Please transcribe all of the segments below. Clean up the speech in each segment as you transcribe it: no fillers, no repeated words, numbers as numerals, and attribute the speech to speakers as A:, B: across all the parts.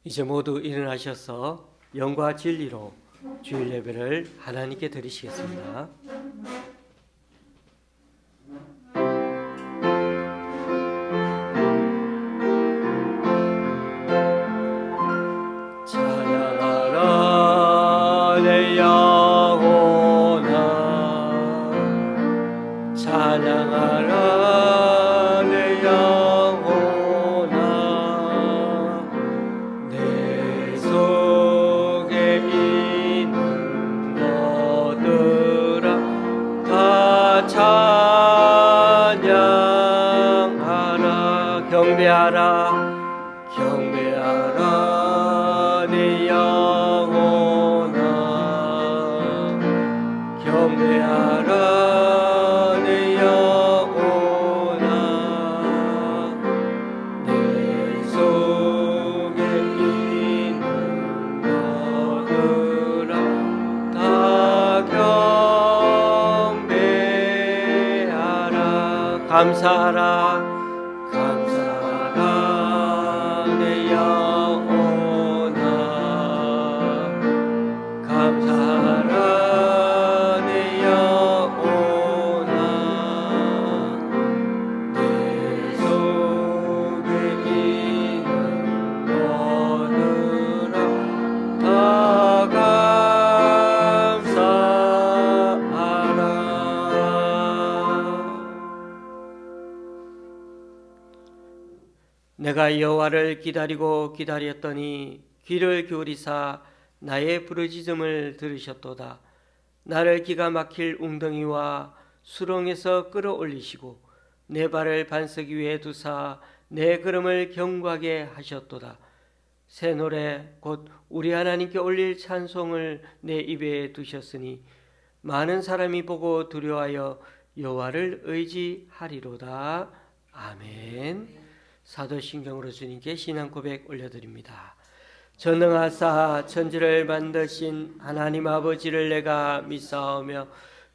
A: 이제 모두 일어나셔서 영과 진리로 주일 예배를 하나님께 드리시겠습니다. 찬양하라 내 영혼아, 찬양하라 내 영혼아, 내 속에 있는 너들아 다 찬양하라. 경배하라 경배하라 내 영혼아, 경배하라 내 영혼아, 내 속에 있는 너들아 다 경배하라. 감사하라 감사하라 내 영혼아, 감사하라 내 영혼아, 내 속에 있는 너들아 다 감사하라. 내가 여호와를 기다리고 기다렸더니 귀를 기울이사 나의 부르짖음을 들으셨도다. 나를 기가 막힐 웅덩이와 수렁에서 끌어올리시고 내 발을 반석 위에 두사 내 걸음을 견고하게 하셨도다. 새 노래 곧 우리 하나님께 올릴 찬송을 내 입에 두셨으니 많은 사람이 보고 두려워하여 여호와를 의지하리로다. 아멘. 사도신경으로 주님께 신앙 고백 올려드립니다. 전능하사 천지를 만드신 하나님 아버지를 내가 믿사오며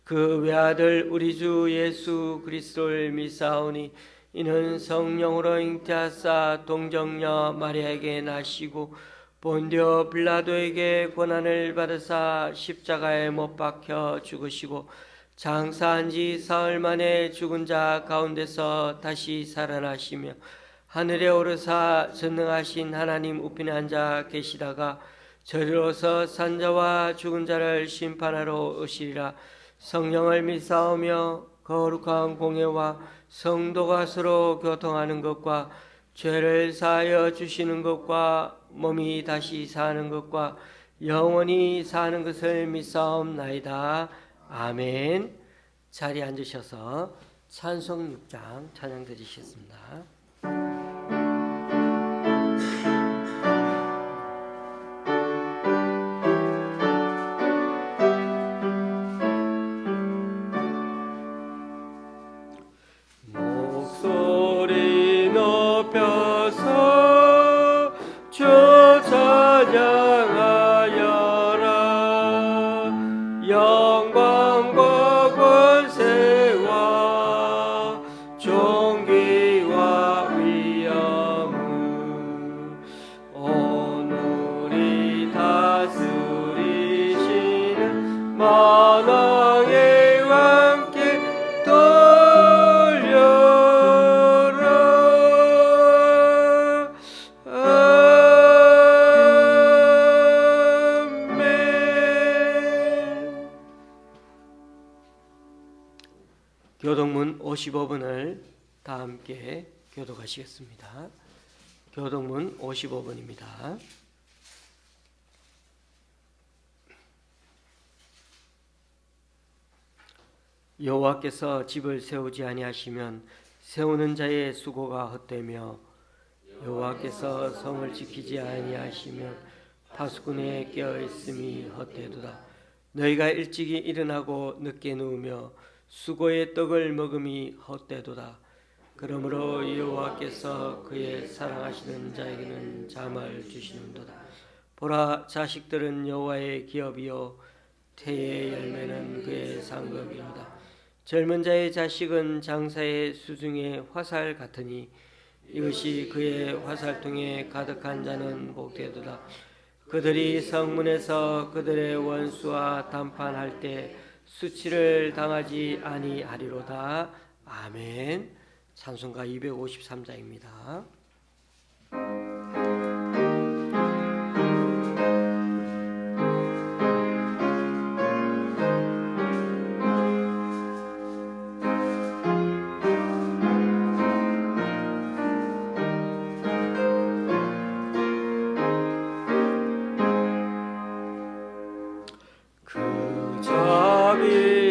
A: 그 외아들 우리 주 예수 그리스도를 믿사오니 이는 성령으로 잉태하사 동정녀 마리아에게 나시고 본디오 빌라도에게 고난을 받으사 십자가에 못 박혀 죽으시고 장사한 지 사흘 만에 죽은 자 가운데서 다시 살아나시며 하늘에 오르사 전능하신 하나님 우편에 앉아 계시다가 저리로서 산자와 죽은 자를 심판하러 오시리라. 성령을 믿사오며 거룩한 공예와 성도가 서로 교통하는 것과 죄를 사하여 주시는 것과 몸이 다시 사는 것과 영원히 사는 것을 믿사옵나이다. 아멘. 자리에 앉으셔서 찬송 6장 찬양 드리시겠습니다. 목소리 높여서 주 찬양하여라. 영광과 권세와 존귀와 위엄을 오늘이 다스리시는 만왕의 왕께 돌려라. 아멘. 교동문 55번을 다 함께 교독하시겠습니다. 교동문 55번입니다. 여호와께서 집을 세우지 아니하시면 세우는 자의 수고가 헛되며 여호와께서 성을 지키지 아니하시면 파수꾼의 깨어 있음이 헛되도다. 너희가 일찍이 일어나고 늦게 누우며 수고의 떡을 먹음이 헛되도다. 그러므로 여호와께서 그의 사랑하시는 자에게는 잠을 주시는도다. 보라, 자식들은 여호와의 기업이요 태의 열매는 그의 상급이로다. 젊은 자의 자식은 장사의 수중의 화살 같으니 이것이 그의 화살통에 가득한 자는 복되도다. 그들이 성문에서 그들의 원수와 담판할 때 수치를 당하지 아니하리로다. 아멘. 찬송가 253장입니다.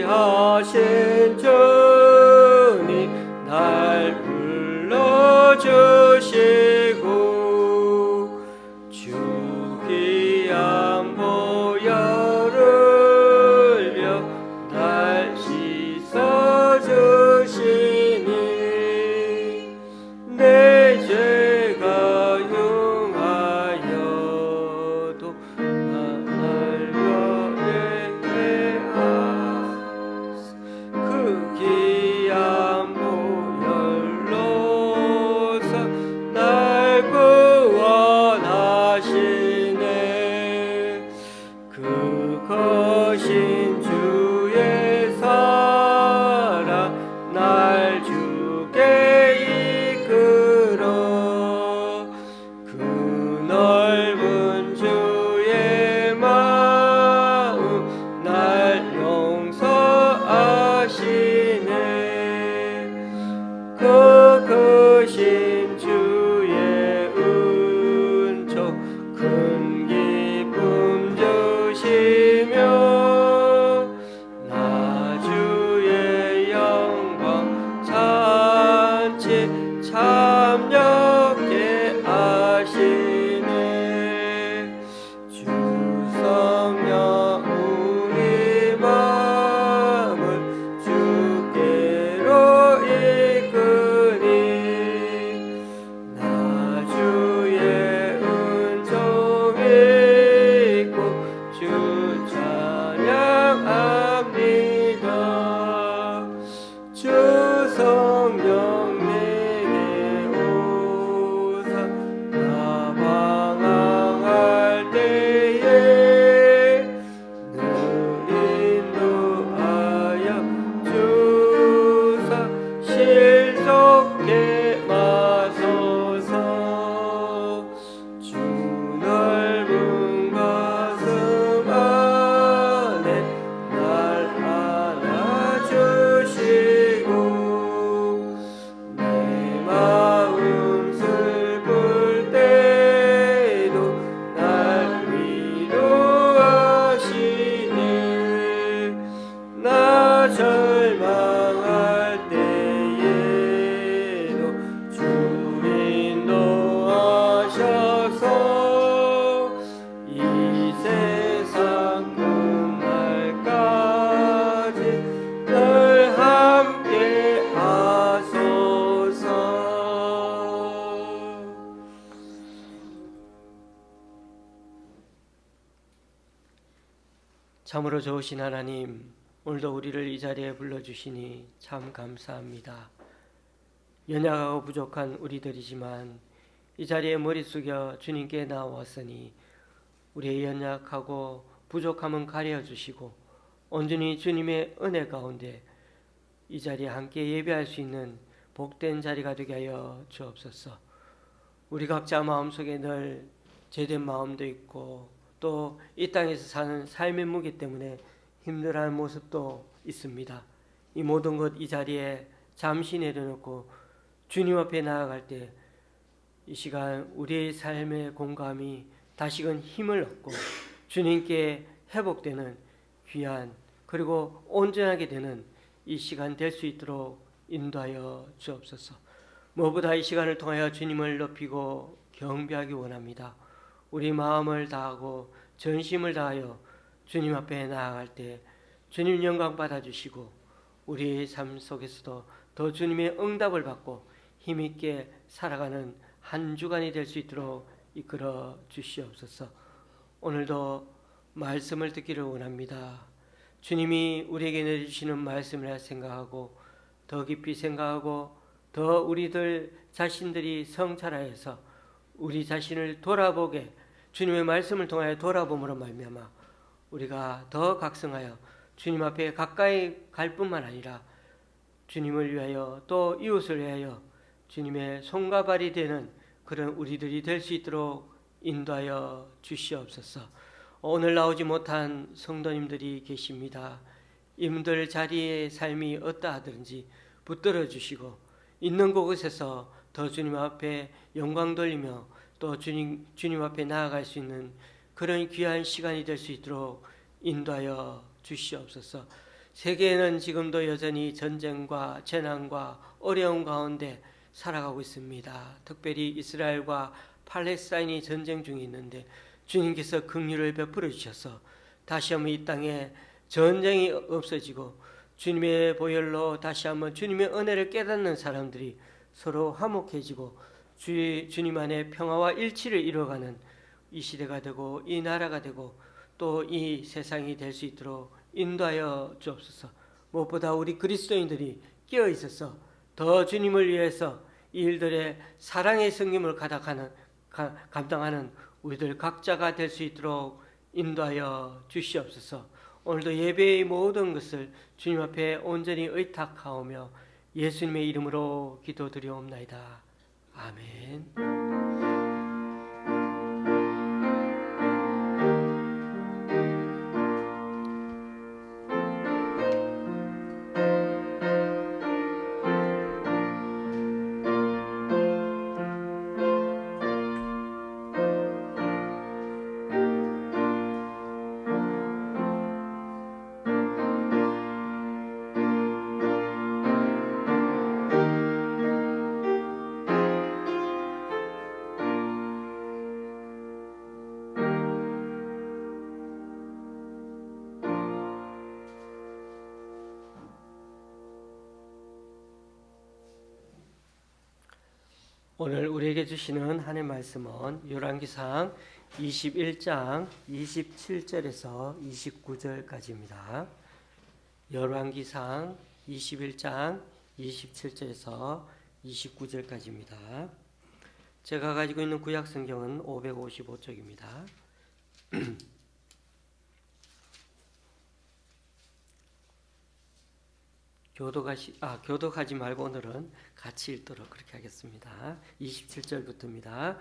A: 자비하신 주님 날 불러주시고 주 귀한 보혈을 며 날 씻어주시니 내 죄가 흉하여도 거신 주의 사랑 날 주께 이끌어 그 넓은 주의 마음 날 용서하시네 그 크신 주의 은총 큰 기쁨 주시며 참여케 하시네 주 성령 우리 마음을 주께로 이끄니 나 주의 은총 믿고 주 찬양합니다 주 성령 절망할 때에도 주 인도하셔서 이 세상 끝날까지 늘 함께 하소서. 참으로 좋으신 하나님, 오늘도 우리를 이 자리에 불러주시니 참 감사합니다. 연약하고 부족한 우리들이지만 이 자리에 머리 숙여 주님께 나왔으니 우리의 연약하고 부족함은 가려주시고 온전히 주님의 은혜 가운데 이 자리에 함께 예배할 수 있는 복된 자리가 되게 하여 주옵소서. 우리 각자 마음속에 늘 죄된 마음도 있고 또 이 땅에서 사는 삶의 무게 때문에 힘들어하는 모습도 있습니다. 이 모든 것 이 자리에 잠시 내려놓고 주님 앞에 나아갈 때 이 시간 우리의 삶의 공감이 다시금 힘을 얻고 주님께 회복되는 귀한 그리고 온전하게 되는 이 시간 될 수 있도록 인도하여 주옵소서. 무엇보다 이 시간을 통하여 주님을 높이고 경배하기 원합니다. 우리 마음을 다하고 전심을 다하여 주님 앞에 나아갈 때 주님 영광 받아주시고 우리의 삶 속에서도 더 주님의 응답을 받고 힘있게 살아가는 한 주간이 될 수 있도록 이끌어 주시옵소서. 오늘도 말씀을 듣기를 원합니다. 주님이 우리에게 내주시는 말씀을 생각하고 더 깊이 생각하고 더 더 우리들 자신들이 성찰하여서 우리 자신을 돌아보게, 주님의 말씀을 통하여 돌아봄으로 말미암아 우리가 더 각성하여 주님 앞에 가까이 갈 뿐만 아니라 주님을 위하여 또 이웃을 위하여 주님의 손과 발이 되는 그런 우리들이 될 수 있도록 인도하여 주시옵소서. 오늘 나오지 못한 성도님들이 계십니다. 이분들 자리의 삶이 어떠하든지 붙들어 주시고 있는 곳에서 더 주님 앞에 영광 돌리며 또 주님 앞에 나아갈 수 있는 그런 귀한 시간이 될 수 있도록 인도하여 주시옵소서. 세계에는 지금도 여전히 전쟁과 재난과 어려움 가운데 살아가고 있습니다. 특별히 이스라엘과 팔레스타인이 전쟁 중에 있는데 주님께서 긍휼을 베풀어 주셔서 다시 한번 이 땅에 전쟁이 없어지고 주님의 보혈로 다시 한번 주님의 은혜를 깨닫는 사람들이 서로 화목해지고 주님 안에 평화와 일치를 이루어가는 이 시대가 되고 이 나라가 되고 또 이 세상이 될 수 있도록 인도하여 주옵소서. 무엇보다 우리 그리스도인들이 깨어 있어서 더 주님을 위해서 이 일들의 사랑의 섬김을 감당하는 우리들 각자가 될 수 있도록 인도하여 주시옵소서. 오늘도 예배의 모든 것을 주님 앞에 온전히 의탁하오며 예수님의 이름으로 기도드리옵나이다. 아멘. 오늘 우리에게 주시는 하나님의 말씀은 열왕기상 21장 27절에서 29절까지입니다. 열왕기상 21장 27절에서 29절까지입니다. 제가 가지고 있는 구약 성경은 555쪽입니다. 교독하지 말고 오늘은 같이 읽도록 그렇게 하겠습니다. 27절부터입니다.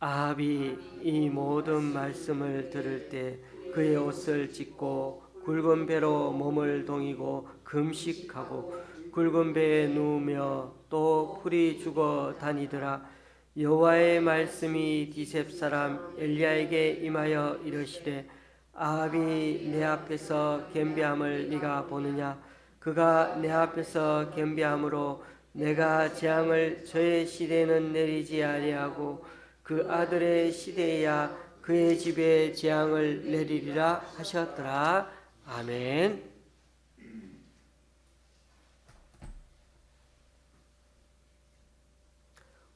A: 아합이 이 모든 말씀을 들을 때 그의 옷을 찢고 굵은 배로 몸을 동이고 금식하고 굵은 배에 누우며 또 풀이 죽어 다니더라. 여호와의 말씀이 디셉 사람 엘리야에게 임하여 이르시되 아합이 내 앞에서 겸비함을 네가 보느냐? 그가 내 앞에서 겸비함으로 내가 재앙을 저의 시대에는 내리지 아니하고 그 아들의 시대에야 그의 집에 재앙을 내리리라 하셨더라. 아멘.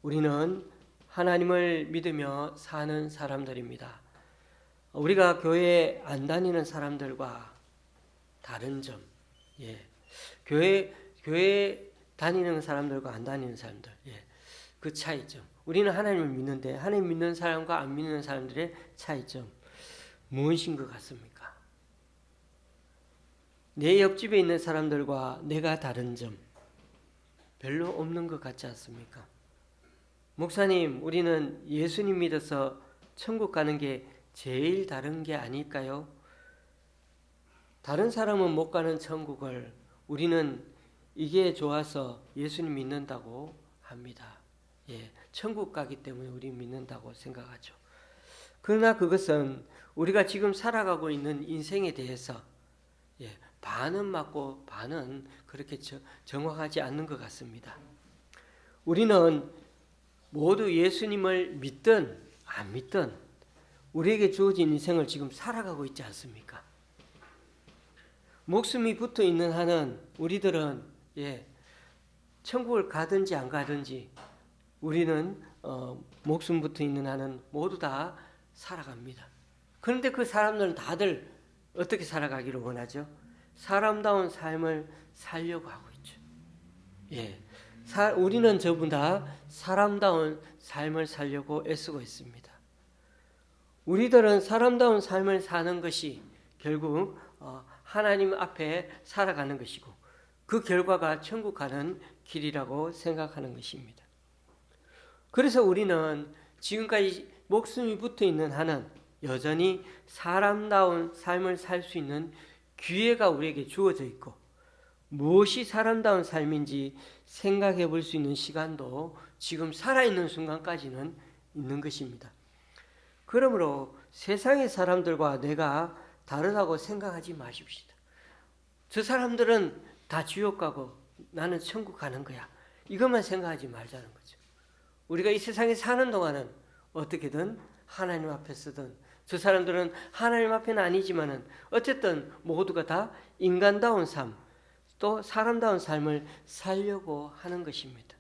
A: 우리는 하나님을 믿으며 사는 사람들입니다. 우리가 교회에 안 다니는 사람들과 다른 점, 교회 다니는 사람들과 안 다니는 사람들, 그 차이점. 우리는 하나님을 믿는데 하나님 믿는 사람과 안 믿는 사람들의 차이점 무엇인 것 같습니까? 내 옆집에 있는 사람들과 내가 다른 점 별로 없는 것 같지 않습니까? 목사님, 우리는 예수님 믿어서 천국 가는 게 제일 다른 게 아닐까요? 다른 사람은 못 가는 천국을 우리는 이게 좋아서 예수님 믿는다고 합니다. 천국 가기 때문에 우리 믿는다고 생각하죠. 그러나 그것은 우리가 지금 살아가고 있는 인생에 대해서 반은 맞고 반은 그렇게 정확하지 않는 것 같습니다. 우리는 모두 예수님을 믿든 안 믿든 우리에게 주어진 인생을 지금 살아가고 있지 않습니까? 목숨이 붙어 있는 한은 우리들은 천국을 가든지 안 가든지 우리는 목숨 붙어 있는 한은 모두 다 살아갑니다. 그런데 그 사람들은 다들 어떻게 살아가기를 원하죠? 사람다운 삶을 살려고 하고 있죠. 우리는 전부 다 사람다운 삶을 살려고 애쓰고 있습니다. 우리들은 사람다운 삶을 사는 것이 결국 하나님 앞에 살아가는 것이고 그 결과가 천국 가는 길이라고 생각하는 것입니다. 그래서 우리는 지금까지 목숨이 붙어 있는 한은 여전히 사람다운 삶을 살 수 있는 기회가 우리에게 주어져 있고 무엇이 사람다운 삶인지 생각해 볼 수 있는 시간도 지금 살아있는 순간까지는 있는 것입니다. 그러므로 세상의 사람들과 내가 다르다고 생각하지 마십시다. 저 사람들은 다 지옥 가고 나는 천국 가는 거야. 이것만 생각하지 말자는 거죠. 우리가 이 세상에 사는 동안은 어떻게든 하나님 앞에서든 저 사람들은 하나님 앞에는 아니지만은 어쨌든 모두가 다 인간다운 삶, 또 사람다운 삶을 살려고 하는 것입니다.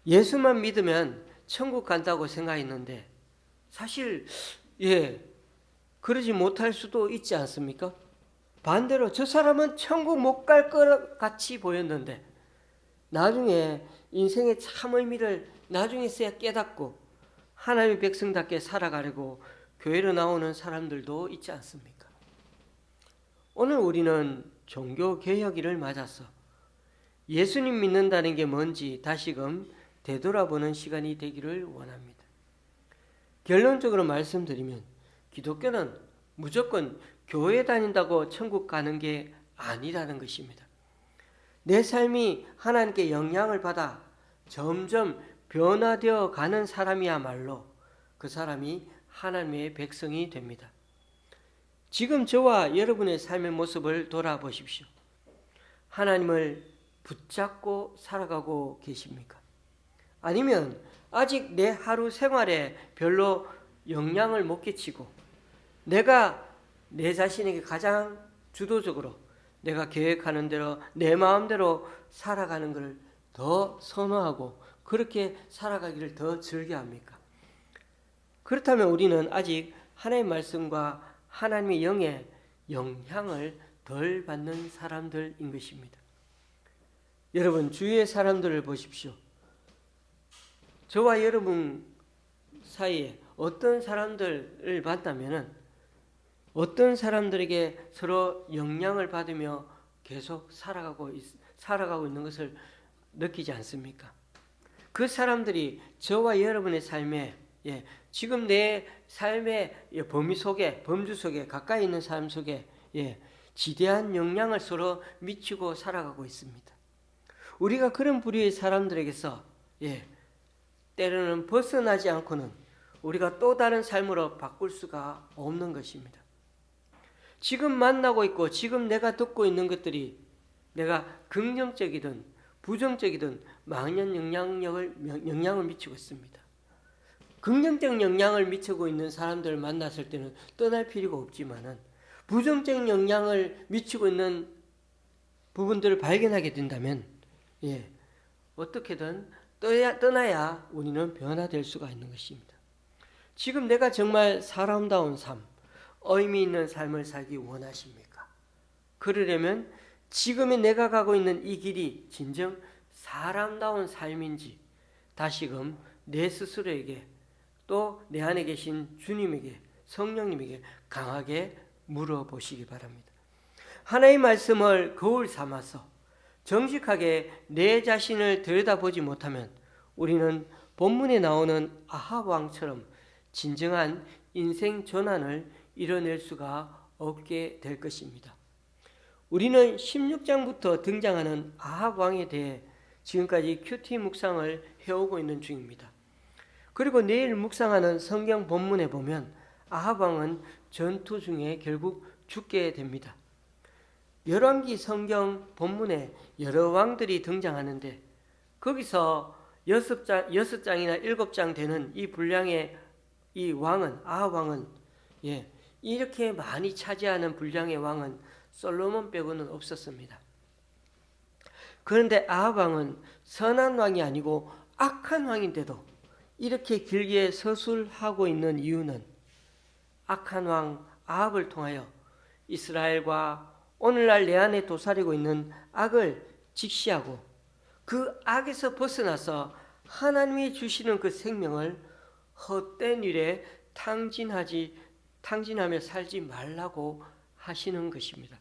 A: 예수만 믿으면 천국 간다고 생각했는데 사실 그러지 못할 수도 있지 않습니까? 반대로 저 사람은 천국 못 갈 것 같이 보였는데 나중에 인생의 참 의미를 나중에서야 깨닫고 하나님의 백성답게 살아가려고 교회로 나오는 사람들도 있지 않습니까? 오늘 우리는 종교개혁일을 맞아서 예수님 믿는다는 게 뭔지 다시금 되돌아보는 시간이 되기를 원합니다. 결론적으로 말씀드리면 기독교는 무조건 교회 다닌다고 천국 가는 게 아니라는 것입니다. 내 삶이 하나님께 영향을 받아 점점 변화되어 가는 사람이야말로 그 사람이 하나님의 백성이 됩니다. 지금 저와 여러분의 삶의 모습을 돌아보십시오. 하나님을 붙잡고 살아가고 계십니까? 아니면 아직 내 하루 생활에 별로 영향을 못 끼치고 내가 내 자신에게 가장 주도적으로 내가 계획하는 대로 내 마음대로 살아가는 것을 더 선호하고 그렇게 살아가기를 더 즐겨합니까? 그렇다면 우리는 아직 하나님의 말씀과 하나님의 영의 영향을 덜 받는 사람들인 것입니다. 여러분 주위의 사람들을 보십시오. 저와 여러분 사이에 어떤 사람들을 만나면은 어떤 사람들에게 서로 영향을 받으며 계속 살아가고 있는 것을 느끼지 않습니까? 그 사람들이 저와 여러분의 삶에 지금 내 삶의 범위 속에 범주 속에 가까이 있는 삶 속에 지대한 영향을 서로 미치고 살아가고 있습니다. 우리가 그런 부류의 사람들에게서 때로는 벗어나지 않고는 우리가 또 다른 삶으로 바꿀 수가 없는 것입니다. 지금 만나고 있고 지금 내가 듣고 있는 것들이 내가 긍정적이든 부정적이든 많은 영향을 미치고 있습니다. 긍정적 영향을 미치고 있는 사람들을 만났을 때는 떠날 필요가 없지만은 부정적 영향을 미치고 있는 부분들을 발견하게 된다면 어떻게든 떠나야 우리는 변화될 수가 있는 것입니다. 지금 내가 정말 사람다운 삶, 의미 있는 삶을 살기 원하십니까? 그러려면 지금의 내가 가고 있는 이 길이 진정 사람다운 삶인지 다시금 내 스스로에게 또 내 안에 계신 주님에게 성령님에게 강하게 물어보시기 바랍니다. 하나님의 말씀을 거울 삼아서 정직하게 내 자신을 들여다보지 못하면 우리는 본문에 나오는 아합 왕처럼 진정한 인생 전환을 이뤄낼 수가 없게 될 것입니다. 우리는 16장부터 등장하는 아합 왕에 대해 지금까지 큐티 묵상을 해오고 있는 중입니다. 그리고 내일 묵상하는 성경 본문에 보면 아합 왕은 전투 중에 결국 죽게 됩니다. 열왕기 성경 본문에 여러 왕들이 등장하는데 거기서 6장이나 7장 되는 이 분량의 이 왕은 아합 왕은 이렇게 많이 차지하는 분량의 왕은 솔로몬 빼고는 없었습니다. 그런데 아합 왕은 선한 왕이 아니고 악한 왕인데도 이렇게 길게 서술하고 있는 이유는 악한 왕 아합을 통하여 이스라엘과 오늘날 내 안에 도사리고 있는 악을 직시하고 그 악에서 벗어나서 하나님이 주시는 그 생명을 헛된 일에 탕진하며 살지 말라고 하시는 것입니다.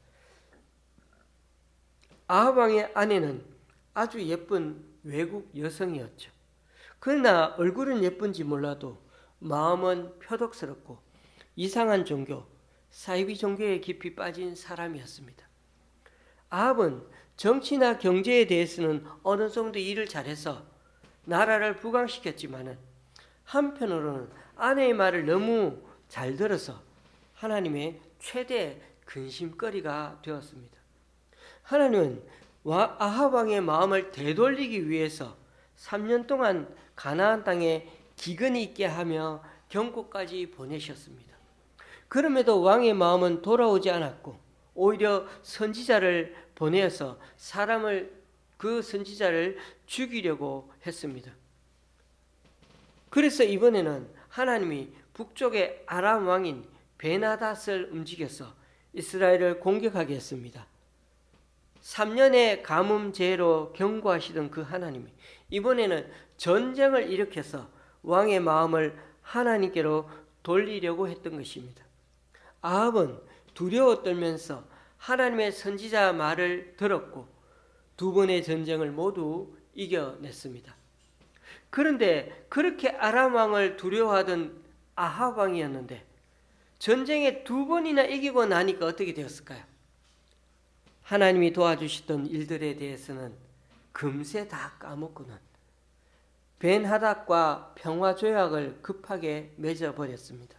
A: 아합 왕의 아내는 아주 예쁜 외국 여성이었죠. 그러나 얼굴은 예쁜지 몰라도 마음은 표독스럽고 이상한 종교, 사이비 종교에 깊이 빠진 사람이었습니다. 아합은 정치나 경제에 대해서는 어느 정도 일을 잘해서 나라를 부강시켰지만은 한편으로는 아내의 말을 너무 잘 들어서 하나님의 최대 근심거리가 되었습니다. 하나님은 아합 왕의 마음을 되돌리기 위해서 3년 동안 가나안 땅에 기근이 있게 하며 경고까지 보내셨습니다. 그럼에도 왕의 마음은 돌아오지 않았고 오히려 선지자를 보내어서 그 선지자를 죽이려고 했습니다. 그래서 이번에는 하나님이 북쪽의 아람 왕인 베나닷을 움직여서 이스라엘을 공격하게 했습니다. 3년의 가뭄재해로 경고하시던 그 하나님이 이번에는 전쟁을 일으켜서 왕의 마음을 하나님께로 돌리려고 했던 것입니다. 아합은 두려워 떨면서 하나님의 선지자 말을 들었고 두 번의 전쟁을 모두 이겨냈습니다. 그런데 그렇게 아람 왕을 두려워하던 아합 왕이었는데 전쟁에 두 번이나 이기고 나니까 어떻게 되었을까요? 하나님이 도와주시던 일들에 대해서는 금세 다 까먹고는 벤하닷과 평화조약을 급하게 맺어버렸습니다.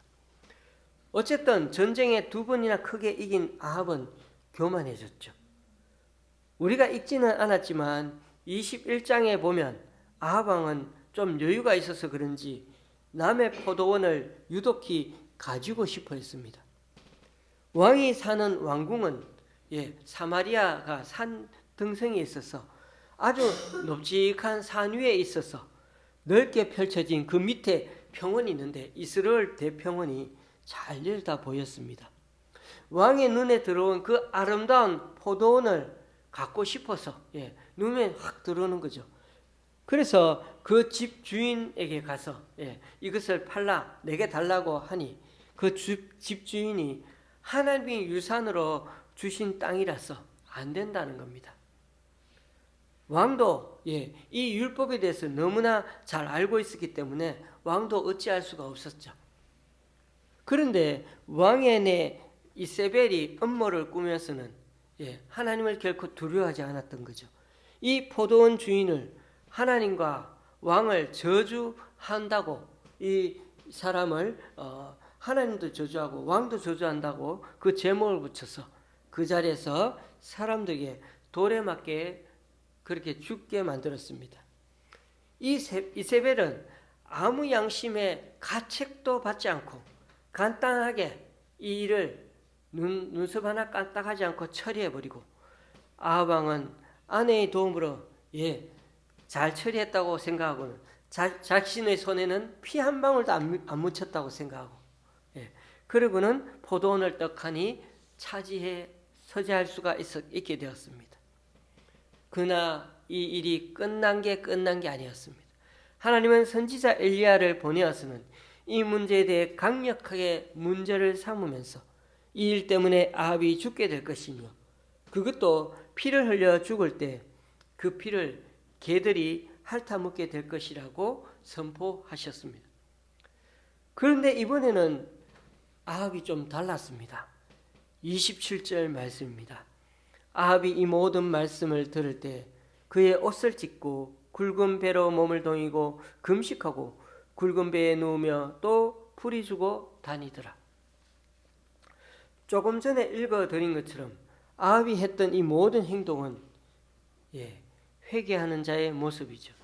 A: 어쨌든 전쟁에 두 번이나 크게 이긴 아합은 교만해졌죠. 우리가 읽지는 않았지만 21장에 보면 아합 왕은 좀 여유가 있어서 그런지 남의 포도원을 유독히 가지고 싶어 했습니다. 왕이 사는 왕궁은 사마리아가 산 등성에 있어서 아주 높직한 산 위에 있어서 넓게 펼쳐진 그 밑에 평원이 있는데 이스라엘 대평원이 잘 내려다 보였습니다. 왕의 눈에 들어온 그 아름다운 포도원을 갖고 싶어서 눈에 확 들어오는 거죠. 그래서 그 집 주인에게 가서 이것을 팔라 내게 달라고 하니 그 집 주인이 하나님이 유산으로 주신 땅이라서 안 된다는 겁니다. 왕도 이 율법에 대해서 너무나 잘 알고 있었기 때문에 왕도 어찌할 수가 없었죠. 그런데 왕의 아내 이세벨이 음모를 꾸며서는 하나님을 결코 두려워하지 않았던 거죠. 이 포도원 주인을 하나님과 왕을 저주한다고 이 사람을 하나님도 저주하고 왕도 저주한다고 그 제목을 붙여서 그 자리에서 사람들에게 돌에 맞게 그렇게 죽게 만들었습니다. 이세벨은 아무 양심의 가책도 받지 않고 간단하게 이 일을 눈썹 하나 까딱하지 않고 처리해버리고 아합 왕은 아내의 도움으로 잘 처리했다고 생각하고는 자신의 손에는 피 한 방울도 안 묻혔다고 생각하고 그러고는 포도원을 떡하니 차지해 서재할 수가 있게 되었습니다. 그러나 이 일이 끝난 게 아니었습니다. 하나님은 선지자 엘리야를 보내어서는 이 문제에 대해 강력하게 문제를 삼으면서 이 일 때문에 아합이 죽게 될 것이며 그것도 피를 흘려 죽을 때 그 피를 개들이 핥아먹게 될 것이라고 선포하셨습니다. 그런데 이번에는 아합이 좀 달랐습니다. 27절 말씀입니다. 아합이 이 모든 말씀을 들을 때 그의 옷을 찢고 굵은 배로 몸을 동이고 금식하고 굵은 배에 누우며 또 풀이 주고 다니더라. 조금 전에 읽어드린 것처럼 아합이 했던 이 모든 행동은 회개하는 자의 모습이죠.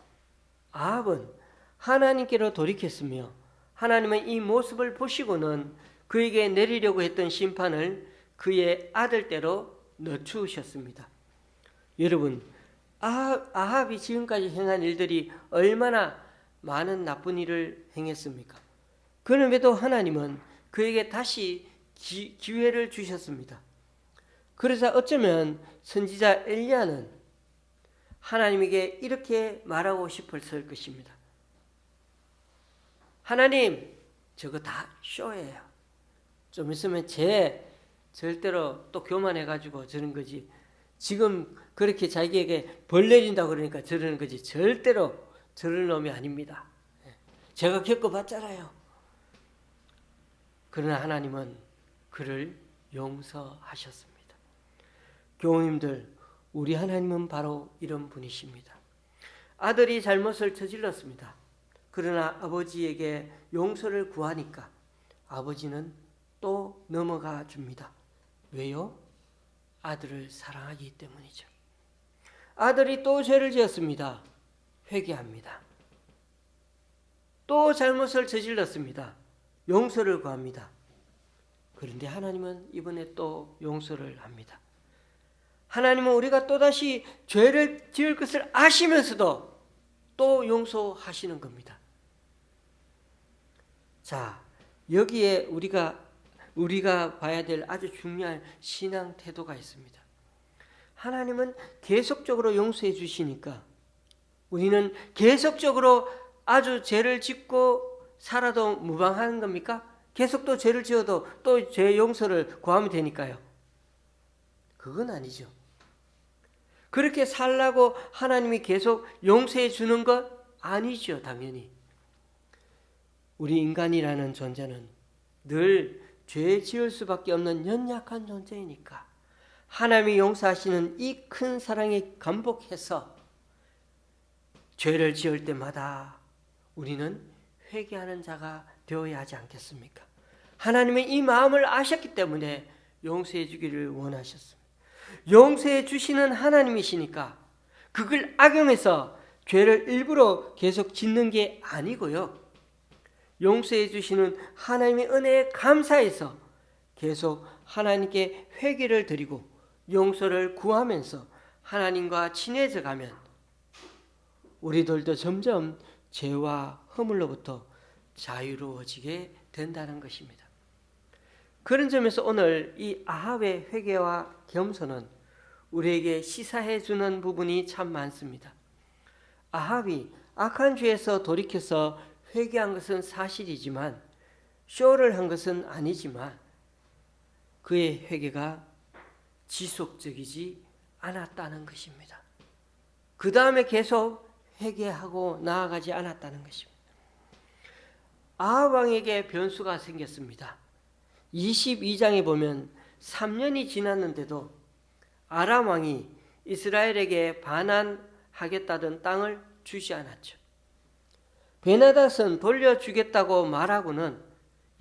A: 아합은 하나님께로 돌이켰으며 하나님은 이 모습을 보시고는 그에게 내리려고 했던 심판을 그의 아들대로 늦추셨습니다. 여러분, 아합이 지금까지 행한 일들이 얼마나 많은 나쁜 일을 행했습니까? 그럼에도 하나님은 그에게 다시 기회를 주셨습니다. 그래서 어쩌면 선지자 엘리야는 하나님에게 이렇게 말하고 싶었을 것입니다. 하나님, 저거 다 쇼예요. 좀 있으면 절대로 또 교만해가지고 저런 거지. 지금 그렇게 자기에게 벌 내린다고 그러니까 저러는 거지. 절대로 저런 놈이 아닙니다. 제가 겪어봤잖아요. 그러나 하나님은 그를 용서하셨습니다. 교우님들, 우리 하나님은 바로 이런 분이십니다. 아들이 잘못을 저질렀습니다. 그러나 아버지에게 용서를 구하니까 아버지는 또 넘어가 줍니다. 왜요? 아들을 사랑하기 때문이죠. 아들이 또 죄를 지었습니다. 회개합니다. 또 잘못을 저질렀습니다. 용서를 구합니다. 그런데 하나님은 이번에 또 용서를 합니다. 하나님은 우리가 또다시 죄를 지을 것을 아시면서도 또 용서하시는 겁니다. 자, 여기에 우리가 봐야 될 아주 중요한 신앙 태도가 있습니다. 하나님은 계속적으로 용서해 주시니까 우리는 계속적으로 아주 죄를 짓고 살아도 무방하는 겁니까? 계속 또 죄를 지어도 또 죄 용서를 구하면 되니까요. 그건 아니죠. 그렇게 살라고 하나님이 계속 용서해 주는 것 아니죠, 당연히. 우리 인간이라는 존재는 늘 죄 지을 수밖에 없는 연약한 존재이니까 하나님이 용서하시는 이 큰 사랑에 감복해서 죄를 지을 때마다 우리는 회개하는 자가 되어야 하지 않겠습니까? 하나님의 이 마음을 아셨기 때문에 용서해 주기를 원하셨습니다. 용서해 주시는 하나님이시니까 그걸 악용해서 죄를 일부러 계속 짓는 게 아니고요. 용서해 주시는 하나님의 은혜에 감사해서 계속 하나님께 회개를 드리고 용서를 구하면서 하나님과 친해져 가면 우리들도 점점 죄와 허물로부터 자유로워지게 된다는 것입니다. 그런 점에서 오늘 이 아합의 회개와 겸손은 우리에게 시사해 주는 부분이 참 많습니다. 아합이 악한 죄에서 돌이켜서 회개한 것은 사실이지만 쇼를 한 것은 아니지만 그의 회개가 지속적이지 않았다는 것입니다. 그 다음에 계속 회개하고 나아가지 않았다는 것입니다. 아합 왕에게 변수가 생겼습니다. 22장에 보면 3년이 지났는데도 아람 왕이 이스라엘에게 반환하겠다던 땅을 주지 않았죠. 베나닷은 돌려주겠다고 말하고는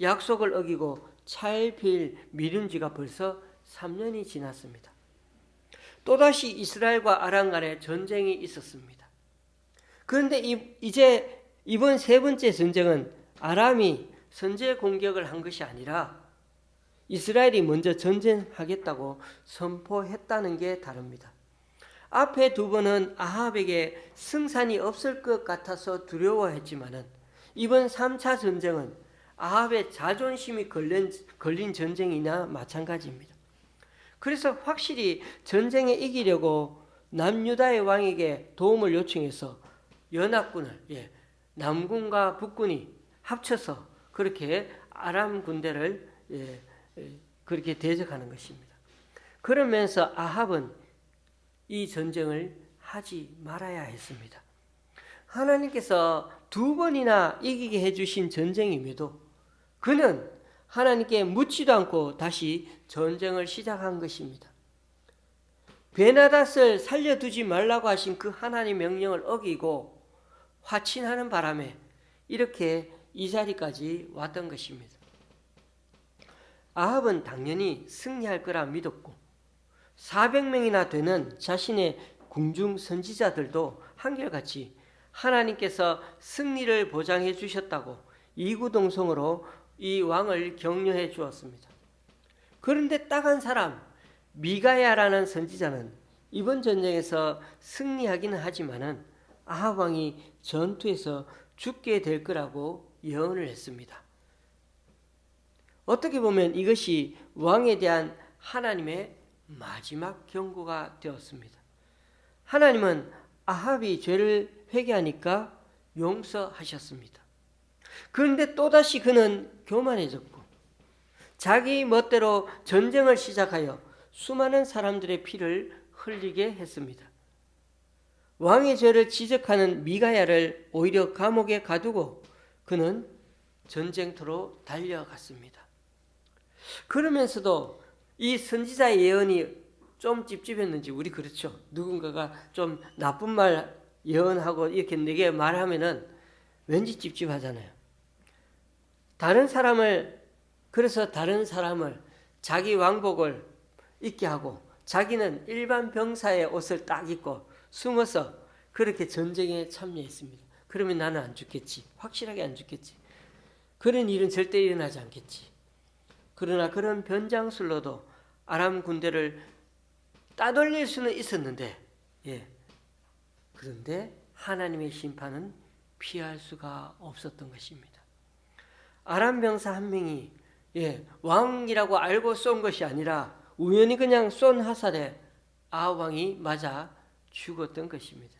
A: 약속을 어기고 차일피일 미룬 지가 벌써 3년이 지났습니다. 또다시 이스라엘과 아람 간에 전쟁이 있었습니다. 그런데 이제 이번 세 번째 전쟁은 아람이 선제 공격을 한 것이 아니라 이스라엘이 먼저 전쟁하겠다고 선포했다는 게 다릅니다. 앞에 두 번은 아합에게 승산이 없을 것 같아서 두려워했지만은 이번 3차 전쟁은 아합의 자존심이 걸린 전쟁이나 마찬가지입니다. 그래서 확실히 전쟁에 이기려고 남유다의 왕에게 도움을 요청해서 연합군을 남군과 북군이 합쳐서 그렇게 아람 군대를 그렇게 대적하는 것입니다. 그러면서 아합은 이 전쟁을 하지 말아야 했습니다. 하나님께서 두 번이나 이기게 해주신 전쟁임에도 그는 하나님께 묻지도 않고 다시 전쟁을 시작한 것입니다. 베나닷을 살려두지 말라고 하신 그 하나님의 명령을 어기고 화친하는 바람에 이렇게 이 자리까지 왔던 것입니다. 아합은 당연히 승리할 거라 믿었고 400명이나 되는 자신의 궁중 선지자들도 한결같이 하나님께서 승리를 보장해 주셨다고 이구동성으로 이 왕을 격려해 주었습니다. 그런데 딱 한 사람 미가야라는 선지자는 이번 전쟁에서 승리하기는 하지만은 아합 왕이 전투에서 죽게 될 거라고 예언을 했습니다. 어떻게 보면 이것이 왕에 대한 하나님의 마지막 경고가 되었습니다. 하나님은 아합이 죄를 회개하니까 용서하셨습니다. 그런데 또다시 그는 교만해졌고 자기 멋대로 전쟁을 시작하여 수많은 사람들의 피를 흘리게 했습니다. 왕의 죄를 지적하는 미가야를 오히려 감옥에 가두고 그는 전쟁터로 달려갔습니다. 그러면서도 이 선지자의 예언이 좀 찝찝했는지, 우리 그렇죠. 누군가가 좀 나쁜 말 예언하고 이렇게 내게 말하면은 왠지 찝찝하잖아요. 그래서 다른 사람을 자기 왕복을 입게 하고 자기는 일반 병사의 옷을 딱 입고 숨어서 그렇게 전쟁에 참여했습니다. 그러면 나는 안 죽겠지. 확실하게 안 죽겠지. 그런 일은 절대 일어나지 않겠지. 그러나 그런 변장술로도 아람 군대를 따돌릴 수는 있었는데, 그런데 하나님의 심판은 피할 수가 없었던 것입니다. 아람 병사 한 명이 왕이라고 알고 쏜 것이 아니라 우연히 그냥 쏜 화살에 아합 왕이 맞아 죽었던 것입니다.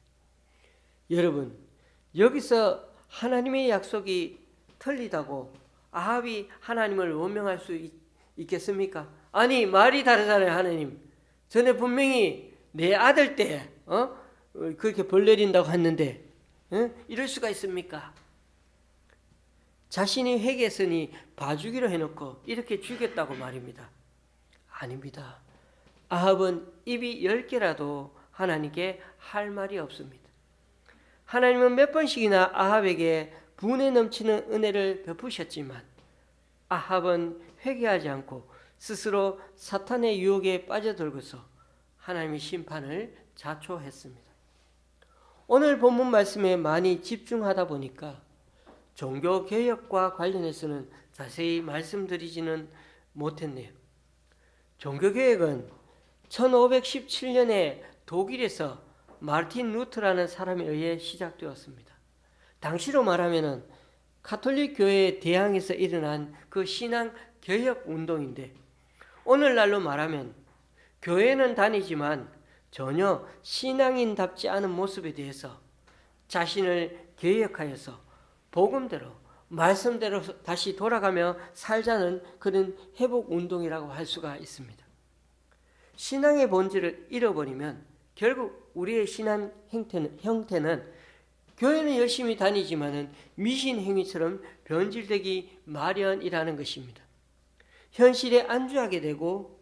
A: 여러분, 여기서 하나님의 약속이 틀리다고 아합이 하나님을 원망할 수 있겠습니까? 아니, 말이 다르잖아요. 하나님, 전에 분명히 내 아들 때 그렇게 벌 내린다고 했는데 이럴 수가 있습니까? 자신이 회개했으니 봐주기로 해놓고 이렇게 죽였다고 말입니다. 아닙니다. 아합은 입이 10개라도 하나님께 할 말이 없습니다. 하나님은 몇 번씩이나 아합에게 분에 넘치는 은혜를 베푸셨지만 아합은 회개하지 않고 스스로 사탄의 유혹에 빠져들고서 하나님의 심판을 자초했습니다. 오늘 본문 말씀에 많이 집중하다 보니까 종교개혁과 관련해서는 자세히 말씀드리지는 못했네요. 종교개혁은 1517년에 독일에서 마르틴 루터라는 사람에 의해 시작되었습니다. 당시로 말하면 가톨릭 교회에 대항해서 일어난 그 신앙 개혁 운동인데, 오늘날로 말하면 교회는 다니지만 전혀 신앙인답지 않은 모습에 대해서 자신을 개혁하여서 복음대로 말씀대로 다시 돌아가며 살자는 그런 회복 운동이라고 할 수가 있습니다. 신앙의 본질을 잃어버리면 결국 우리의 신앙 형태는 교회는 열심히 다니지만은 미신 행위처럼 변질되기 마련이라는 것입니다. 현실에 안주하게 되고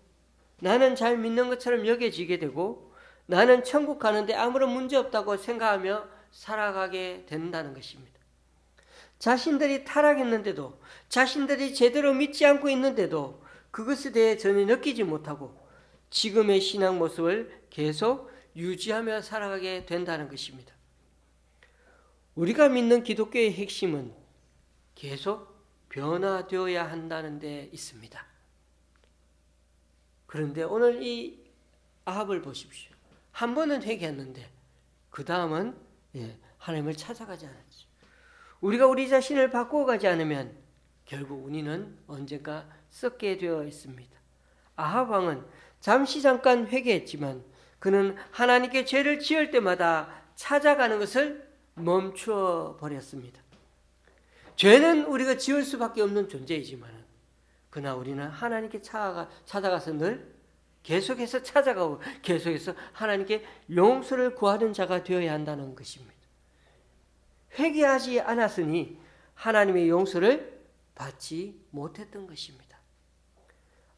A: 나는 잘 믿는 것처럼 여겨지게 되고 나는 천국 가는데 아무런 문제 없다고 생각하며 살아가게 된다는 것입니다. 자신들이 타락했는데도, 자신들이 제대로 믿지 않고 있는데도 그것에 대해 전혀 느끼지 못하고 지금의 신앙 모습을 계속 유지하며 살아가게 된다는 것입니다. 우리가 믿는 기독교의 핵심은 계속 변화되어야 한다는 데 있습니다. 그런데 오늘 이 아합을 보십시오. 한 번은 회개했는데 그 다음은 하나님을 찾아가지 않았죠. 우리가 우리 자신을 바꾸어가지 않으면 결국 우리는 언젠가 썩게 되어 있습니다. 아합 왕은 잠깐 회개했지만 그는 하나님께 죄를 지을 때마다 찾아가는 것을 멈추어 버렸습니다. 죄는 우리가 지을 수밖에 없는 존재이지만 그러나 우리는 하나님께 찾아가서 늘 계속해서 찾아가고 계속해서 하나님께 용서를 구하는 자가 되어야 한다는 것입니다. 회개하지 않았으니 하나님의 용서를 받지 못했던 것입니다.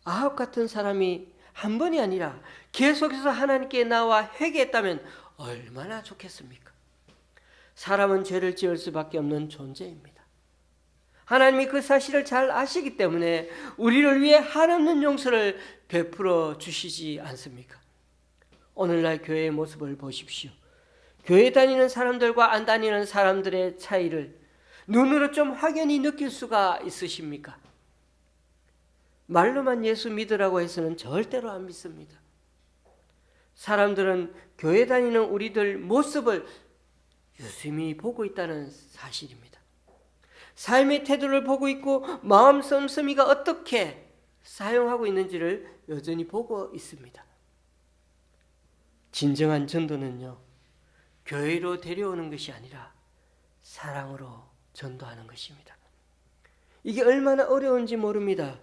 A: 아합 같은 사람이 한 번이 아니라 계속해서 하나님께 나와 회개했다면 얼마나 좋겠습니까? 사람은 죄를 지을 수밖에 없는 존재입니다. 하나님이 그 사실을 잘 아시기 때문에 우리를 위해 한없는 용서를 베풀어 주시지 않습니까? 오늘날 교회의 모습을 보십시오. 교회 다니는 사람들과 안 다니는 사람들의 차이를 눈으로 좀 확연히 느낄 수가 있으십니까? 말로만 예수 믿으라고 해서는 절대로 안 믿습니다. 사람들은 교회 다니는 우리들 모습을 유심히 보고 있다는 사실입니다. 삶의 태도를 보고 있고 마음 씀씀이가 어떻게 사용하고 있는지를 여전히 보고 있습니다. 진정한 전도는요, 교회로 데려오는 것이 아니라 사랑으로 전도하는 것입니다. 이게 얼마나 어려운지 모릅니다.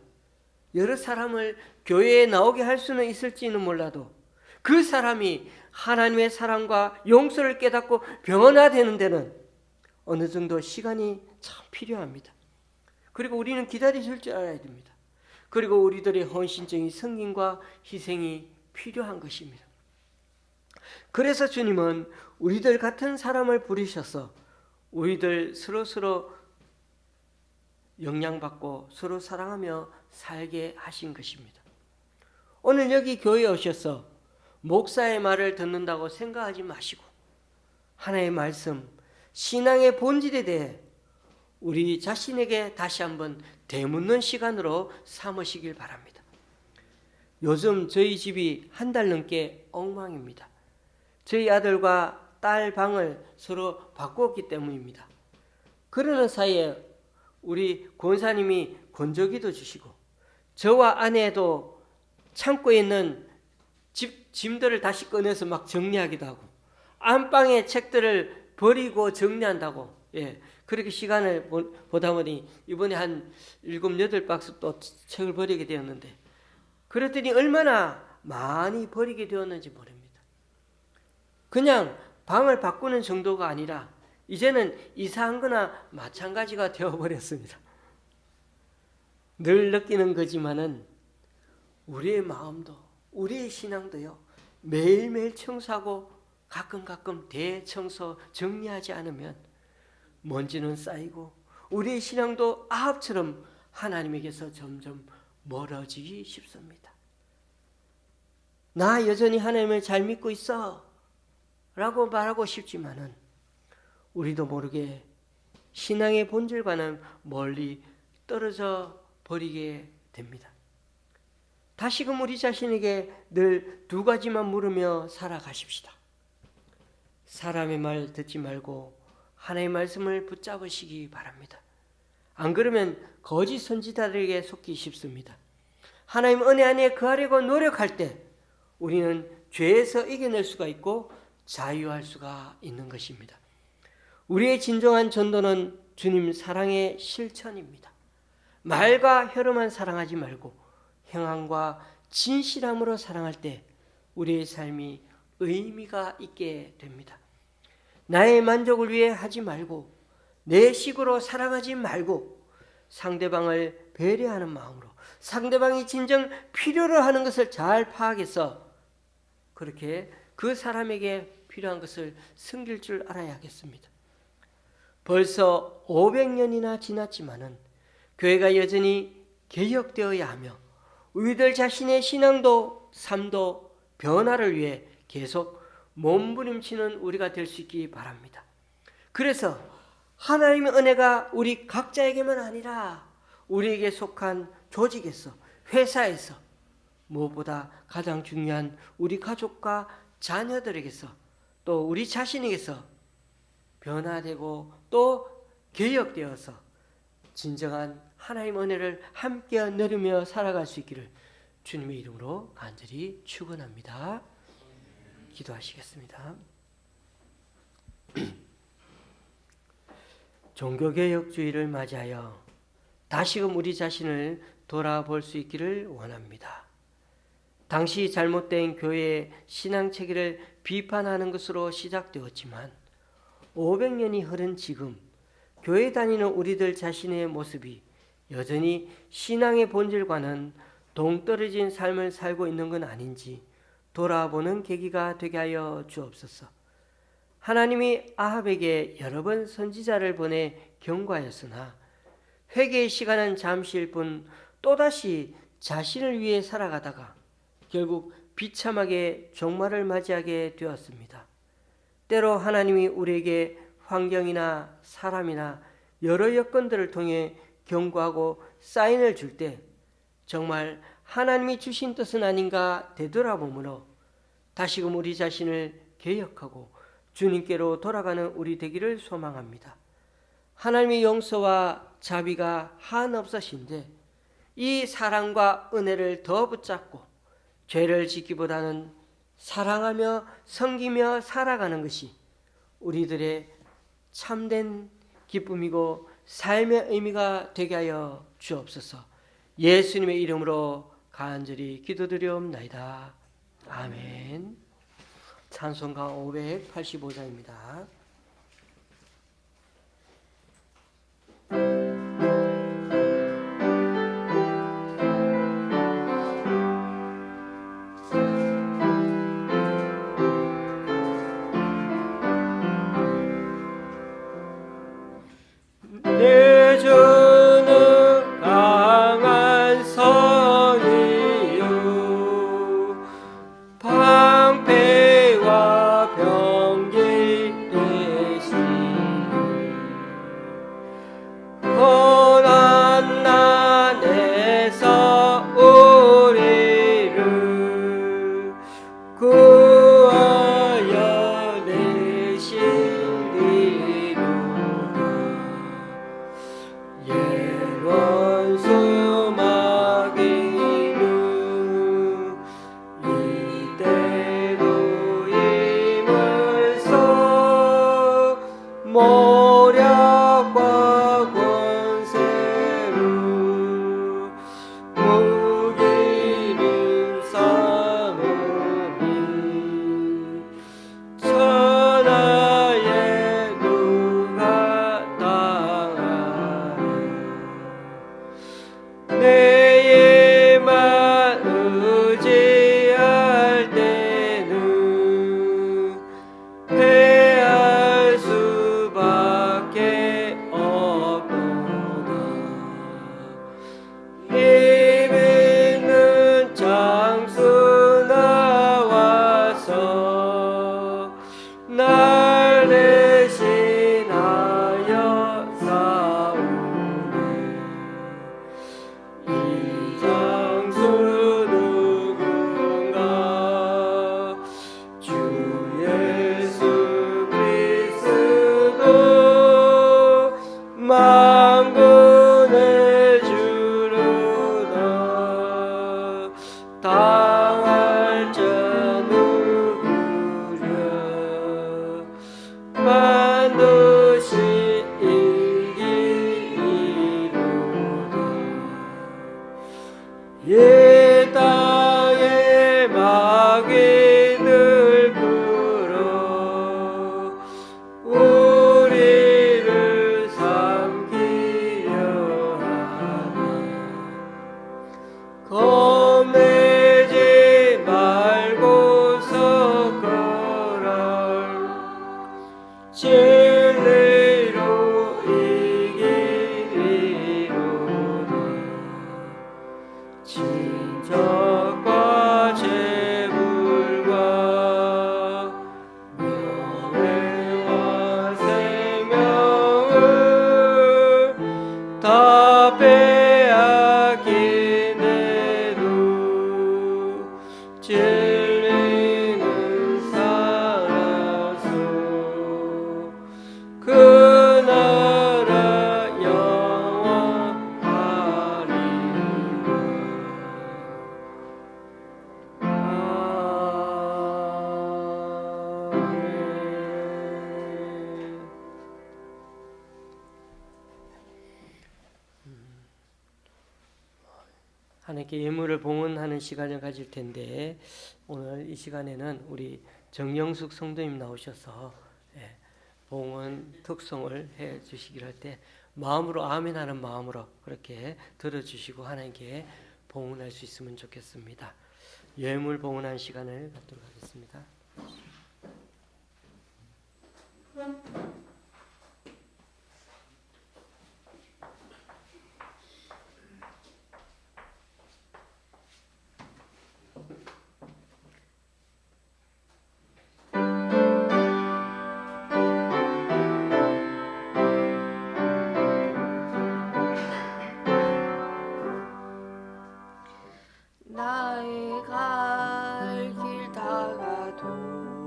A: 여러 사람을 교회에 나오게 할 수는 있을지는 몰라도 그 사람이 하나님의 사랑과 용서를 깨닫고 변화되는 데는 어느 정도 시간이 참 필요합니다. 그리고 우리는 기다리실 줄 알아야 됩니다. 그리고 우리들의 헌신적인 섬김과 희생이 필요한 것입니다. 그래서 주님은 우리들 같은 사람을 부르셔서 우리들 서로 영향받고 서로 사랑하며 살게 하신 것입니다. 오늘 여기 교회에 오셔서 목사의 말을 듣는다고 생각하지 마시고 하나님의 말씀, 신앙의 본질에 대해 우리 자신에게 다시 한번 되묻는 시간으로 삼으시길 바랍니다. 요즘 저희 집이 한 달 넘게 엉망입니다. 저희 아들과 딸 방을 서로 바꾸었기 때문입니다. 그러는 사이에 우리 권사님이 건조기도 주시고 저와 아내도 창고에 있는 짐들을 다시 꺼내서 막 정리하기도 하고 안방에 책들을 버리고 정리한다고 그렇게 시간을 보다 보니 이번에 한 7, 8박스 또 책을 버리게 되었는데 그랬더니 얼마나 많이 버리게 되었는지 모릅니다. 그냥 방을 바꾸는 정도가 아니라 이제는 이사한 거나 마찬가지가 되어버렸습니다. 늘 느끼는 거지만은 우리의 마음도 우리의 신앙도요 매일매일 청소하고 가끔 대청소 정리하지 않으면 먼지는 쌓이고 우리의 신앙도 아합처럼 하나님에게서 점점 멀어지기 쉽습니다. 나 여전히 하나님을 잘 믿고 있어 라고 말하고 싶지만은 우리도 모르게 신앙의 본질과는 멀리 떨어져 버리게 됩니다. 다시금 우리 자신에게 늘 2가지만 물으며 살아가십시다. 사람의 말 듣지 말고 하나님의 말씀을 붙잡으시기 바랍니다. 안 그러면 거짓 선지자들에게 속기 쉽습니다. 하나님 은혜 안에 거하려고 노력할 때 우리는 죄에서 이겨낼 수가 있고 자유할 수가 있는 것입니다. 우리의 진정한 전도는 주님 사랑의 실천입니다. 말과 혀로만 사랑하지 말고 행함과 진실함으로 사랑할 때 우리의 삶이 의미가 있게 됩니다. 나의 만족을 위해 하지 말고 내 식으로 사랑하지 말고 상대방을 배려하는 마음으로 상대방이 진정 필요로 하는 것을 잘 파악해서 그렇게 그 사람에게 필요한 것을 섬길 줄 알아야겠습니다. 벌써 500년이나 지났지만은 교회가 여전히 개혁되어야 하며 우리들 자신의 신앙도 삶도 변화를 위해 계속 몸부림치는 우리가 될 수 있기 바랍니다. 그래서 하나님의 은혜가 우리 각자에게만 아니라 우리에게 속한 조직에서 회사에서 무엇보다 가장 중요한 우리 가족과 자녀들에게서 또 우리 자신에게서 변화되고 또 개혁되어서 진정한 하나님의 은혜를 함께 누리며 살아갈 수 있기를 주님의 이름으로 간절히 축원합니다. 기도하시겠습니다. 종교개혁주의를 맞이하여 다시금 우리 자신을 돌아볼 수 있기를 원합니다. 당시 잘못된 교회의 신앙체계를 비판하는 것으로 시작되었지만 500년이 흐른 지금 교회 다니는 우리들 자신의 모습이 여전히 신앙의 본질과는 동떨어진 삶을 살고 있는 건 아닌지 돌아보는 계기가 되게 하여 주옵소서. 하나님이 아합에게 여러 번 선지자를 보내 경고하였으나 회개의 시간은 잠시일 뿐 또다시 자신을 위해 살아가다가 결국 비참하게 종말을 맞이하게 되었습니다. 때로 하나님이 우리에게 환경이나 사람이나 여러 여건들을 통해 경고하고 사인을 줄 때 정말 하나님이 주신 뜻은 아닌가 되돌아보므로 다시금 우리 자신을 개혁하고 주님께로 돌아가는 우리 되기를 소망합니다. 하나님의 용서와 자비가 한없으신데 이 사랑과 은혜를 더 붙잡고 죄를 짓기보다는 사랑하며 섬기며 살아가는 것이 우리들의 참된 기쁨이고 삶의 의미가 되게 하여 주옵소서. 예수님의 이름으로 간절히 기도드리옵나이다. 아멘. 찬송가 585장입니다. 내 주는 강한 성이요 방패와 병기 되시니 고난 난에서 우리를 구하여 내시리로다. 예원 수막이는 이대로 임을서 모략과 권세로 무기를 삼으니 천하에 누가 당하랴. 내 힘만 의지할 때는 패할 수밖에 없도다. 힘 있는 장수 나와서 날 대신하여 싸우네. 이 장수 누군가? 주 예수 그리스도 만군의 주로다. 당할 자 누구랴? 반드시 이기리로다. 이 땅에 마귀들 끌어 우리를 삼키려 하나. 겁내지 말고서 걸어 진리로 이기리로다. 친척과 재물과 명예와 생명을 다 빼앗기네도 진리는 살아서 그 나라 하나님께 예물을 봉헌하는 시간을 가질 텐데 오늘 이 시간에는 우리 정영숙 성도님 나오셔서 봉헌 특송을 해 주시기를 할 때 마음으로 아멘하는 마음으로 그렇게 들어주시고 하나님께 봉헌할 수 있으면 좋겠습니다. 예물 봉헌한 시간을 갖도록 하겠습니다.
B: 나의 갈 길 다가도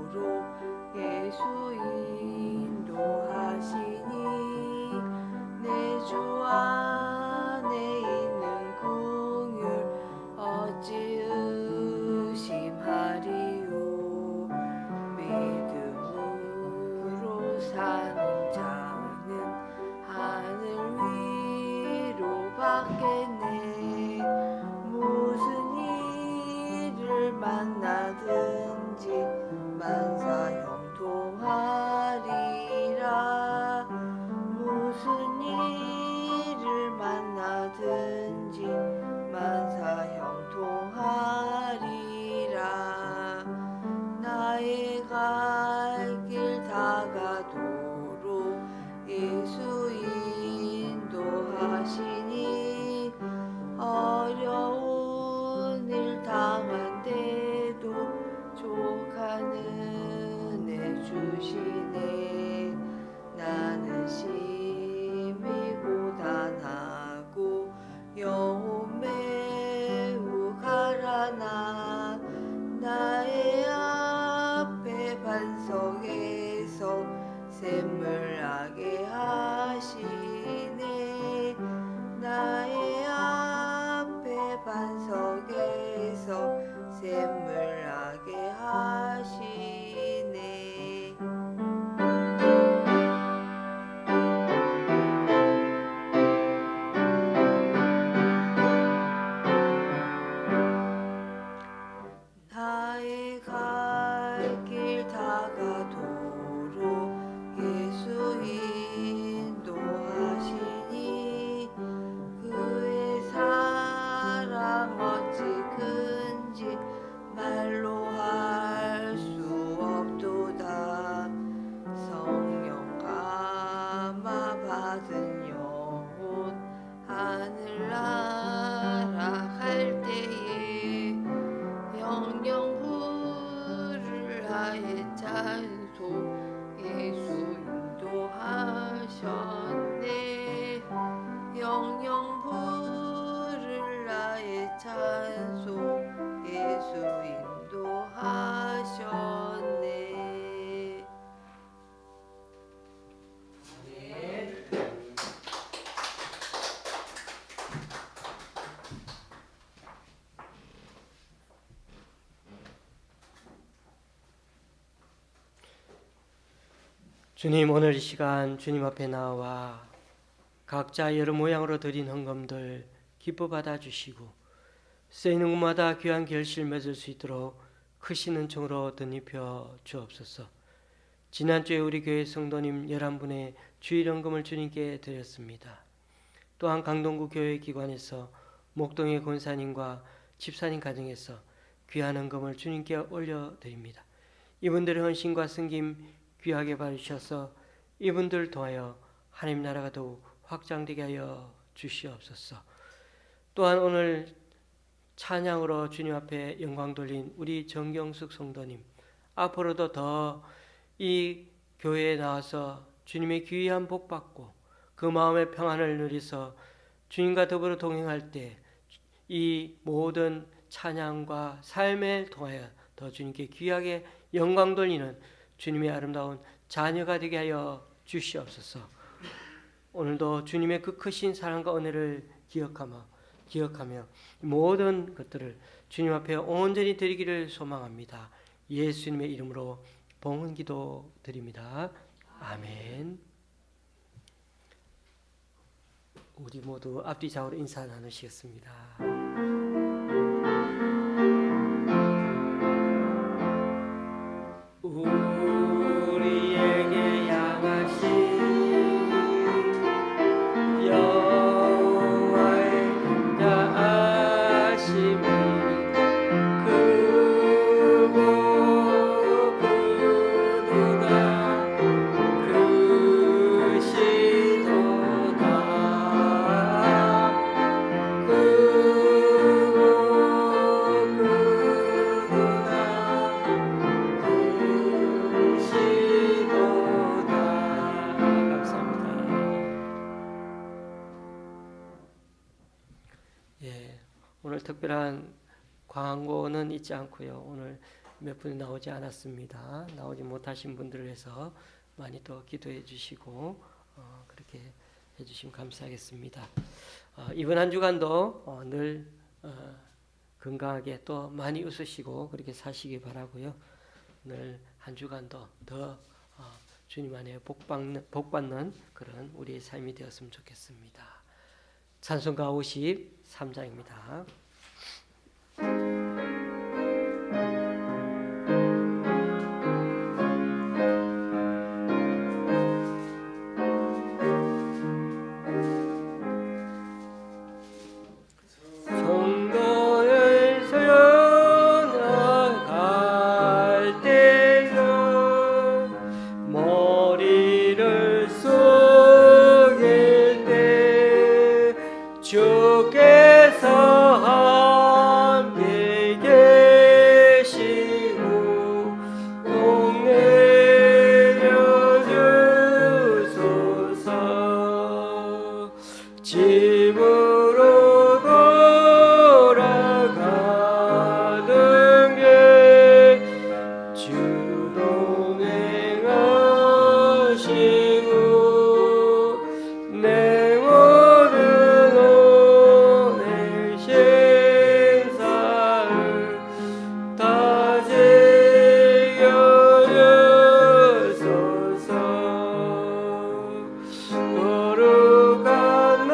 B: 받은 영혼 하늘나라 갈 때에 영영 부르라의 찬송 예수 인도하셨네. 영영 부르라의 찬송 예수 인도하셨네.
A: 주님, 오늘 이 시간 주님 앞에 나와 각자 여러 모양으로 드린 헌금들 기뻐 받아주시고 쓰이는 곳마다 귀한 결실 맺을 수 있도록 크신 은총으로 덧입혀 주옵소서. 지난주에 우리 교회 성도님 11분의 주일 헌금을 주님께 드렸습니다. 또한 강동구 교회 기관에서 목동의 권사님과 집사님 가정에서 귀한 헌금을 주님께 올려드립니다. 이분들의 헌신과 섬김 귀하게 봐주셔서 이분들 통하여 하나님 나라가 더욱 확장되게 하여 주시옵소서. 또한 오늘 찬양으로 주님 앞에 영광 돌린 우리 정경숙 성도님, 앞으로도 더 이 교회에 나와서 주님의 귀한 복 받고 그 마음의 평안을 누리서 주님과 더불어 동행할 때 이 모든 찬양과 삶을 통하여 더 주님께 귀하게 영광 돌리는 주님의 아름다운 자녀가 되게 하여 주시옵소서. 오늘도 주님의 그 크신 사랑과 은혜를 기억하며 모든 것들을 주님 앞에 온전히 드리기를 소망합니다. 예수님의 이름으로 봉헌 기도 드립니다. 아멘. 우리 모두 앞뒤 좌우로 인사 나누시겠습니다. 우리에게 양하신 오늘 특별한 광고는 있지 않고요. 오늘 몇 분이 나오지 않았습니다. 나오지 못하신 분들을 위해서 많이 또 기도해 주시고 그렇게 해주시면 감사하겠습니다. 이번 한 주간도 늘 건강하게 또 많이 웃으시고 그렇게 사시기 바라고요. 늘 한 주간도 더 주님 안에 복 받는 그런 우리의 삶이 되었으면 좋겠습니다. 찬송가 53장입니다. 거룩한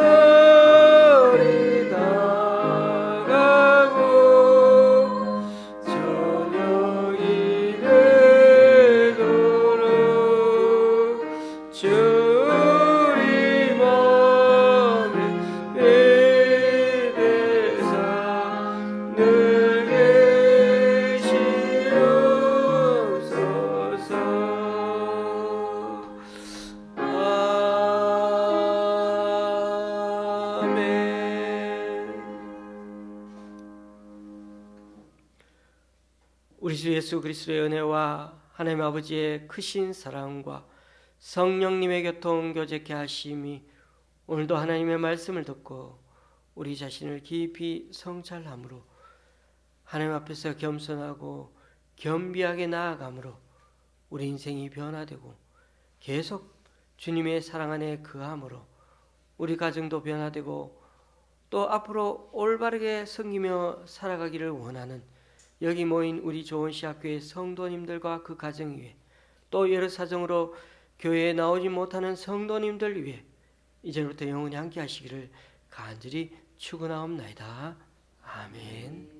A: 우리 주 예수 그리스도의 은혜와 하나님 아버지의 크신 사랑과 성령님의 교통 교제케 하심이 오늘도 하나님의 말씀을 듣고 우리 자신을 깊이 성찰함으로 하나님 앞에서 겸손하고 겸비하게 나아감으로 우리 인생이 변화되고 계속 주님의 사랑 안에 거함으로 우리 가정도 변화되고 또 앞으로 올바르게 섬기며 살아가기를 원하는 여기 모인 우리 조원시학교의 성도님들과 그 가정 위에 또 여러 사정으로 교회에 나오지 못하는 성도님들 위해 이제부터 영원히 함께 하시기를 간절히 축원하옵나이다. 아멘.